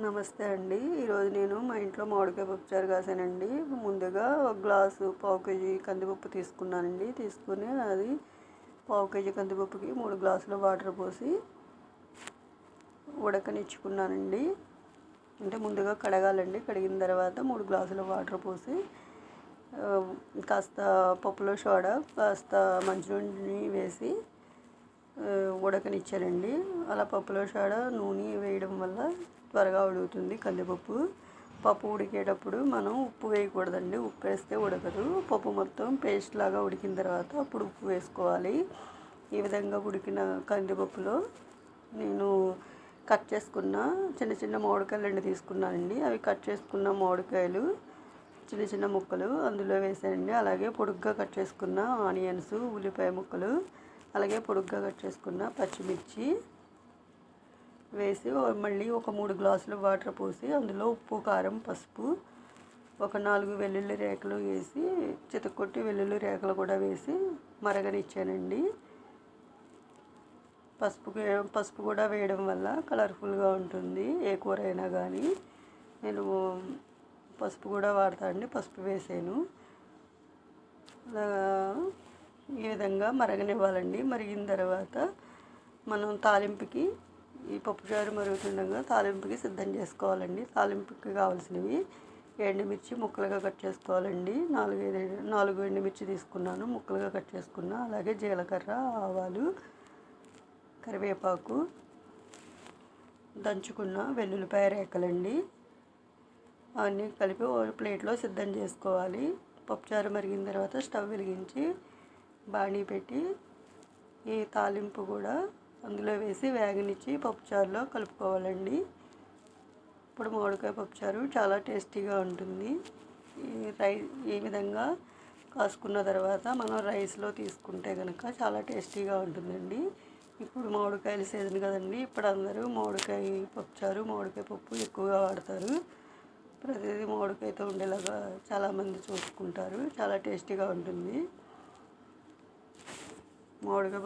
నమస్తే అండి. ఈరోజు నేను మా ఇంట్లో మామిడికాయ పప్పుచారు కాసానండి. ముందుగా ఒక గ్లాసు పావు కేజీ కందిపప్పు తీసుకున్నానండి. తీసుకుని అది పావు కేజీ కందిపప్పుకి 3 గ్లాసుల వాటర్ పోసి ఉడకనిచ్చుకున్నానండి. అంటే ముందుగా కడగాలండి. కడిగిన తర్వాత 3 గ్లాసుల వాటర్ పోసి కాస్త పప్పులో సోడా, కాస్త మంచినూనె వేసి ఉడకనిచ్చానండి. అలా పప్పులో సోడా, నూనె వేయడం వల్ల త్వరగా ఉడుకుతుంది కందిపప్పు. పప్పు ఉడికేటప్పుడు మనం ఉప్పు వేయకూడదండి. ఉప్పు వేస్తే ఉడకదు. పప్పు మొత్తం పేస్ట్ లాగా ఉడికిన తర్వాత అప్పుడు ఉప్పు వేసుకోవాలి. ఈ విధంగా ఉడికిన కందిపప్పులో నేను కట్ చేసుకున్న చిన్న చిన్న మామిడికాయలు 2 తీసుకున్నానండి. అవి కట్ చేసుకున్న మామిడికాయలు చిన్న చిన్న ముక్కలు అందులో వేసానండి. అలాగే పొడుగ్గా కట్ చేసుకున్న ఆనియన్స్, ఉల్లిపాయ ముక్కలు, అలాగే పొడుగ్గా కట్ చేసుకున్న పచ్చిమిర్చి వేసి మళ్ళీ ఒక 3 గ్లాసులు వాటర్ పోసి అందులో ఉప్పు, కారం, పసుపు, ఒక 4 వెల్లుల్లి రేకలు వేసి చితక్కొట్టి వెల్లుల్లి రేకలు కూడా వేసి మరగనిచ్చానండి. పసుపు కూడా వేయడం వల్ల కలర్ఫుల్గా ఉంటుంది ఏ కూర అయినా కానీ. నేను పసుపు కూడా వాడతానండి. పసుపు వేసాను. ఈ విధంగా మరగనివ్వాలండి. మరిగిన తర్వాత మనం తాలింపుకి ఈ పప్పుచారు మరుగుతుండగా తాలింపుకి సిద్ధం చేసుకోవాలండి. తాలింపుకి కావాల్సినవి ఎండుమిర్చి ముక్కలుగా కట్ చేసుకోవాలండి. 4 ఎండుమిర్చి తీసుకున్నాను, ముక్కలుగా కట్ చేసుకున్నా. అలాగే జీలకర్ర, ఆవాలు, కరివేపాకు, దంచుకున్న వెల్లుల్లిపాయ రేకలండి. అవన్నీ కలిపి ప్లేట్లో సిద్ధం చేసుకోవాలి. పప్పుచారు మరిగిన తర్వాత స్టవ్ వెలిగించి బాణీ పెట్టి ఈ తాలింపు కూడా అందులో వేసి వేగనిచ్చి పప్పుచారులో కలుపుకోవాలండి. ఇప్పుడు మామిడికాయ పప్పుచారు చాలా టేస్టీగా ఉంటుంది. ఈ విధంగా కాసుకున్న తర్వాత మనం రైస్లో తీసుకుంటే కనుక చాలా టేస్టీగా ఉంటుందండి. ఇప్పుడు మామిడికాయల సీజన్ కదండి. ఇప్పుడు అందరూ మామిడికాయ పప్పుచారు, మామిడికాయ పప్పు ఎక్కువగా వాడతారు. ప్రతిదీ మామిడికాయతో ఉండేలాగా చాలామంది చూసుకుంటారు. చాలా టేస్టీగా ఉంటుంది. మామిడికాయ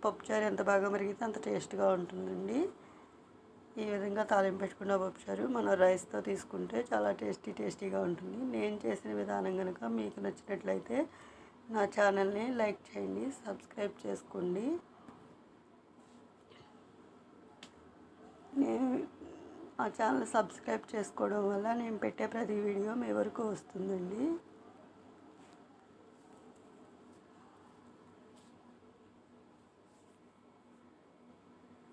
పప్పుచారు ఎంత బాగా మరిగితే అంత టేస్ట్గా ఉంటుందండి. ఈ విధంగా తాలింపు పెట్టుకున్న పప్పుచారు మనం రైస్తో తీసుకుంటే చాలా టేస్టీగా ఉంటుంది. నేను చేసిన విధానం కనుక మీకు నచ్చినట్లయితే నా ఛానల్ని లైక్ చేయండి, సబ్స్క్రైబ్ చేసుకోండి. ఆ ఛానల్ సబ్స్క్రైబ్ చేసుకోవడం వల్ల నేను పెట్టే ప్రతి వీడియో మీ వరకు వస్తుందండి.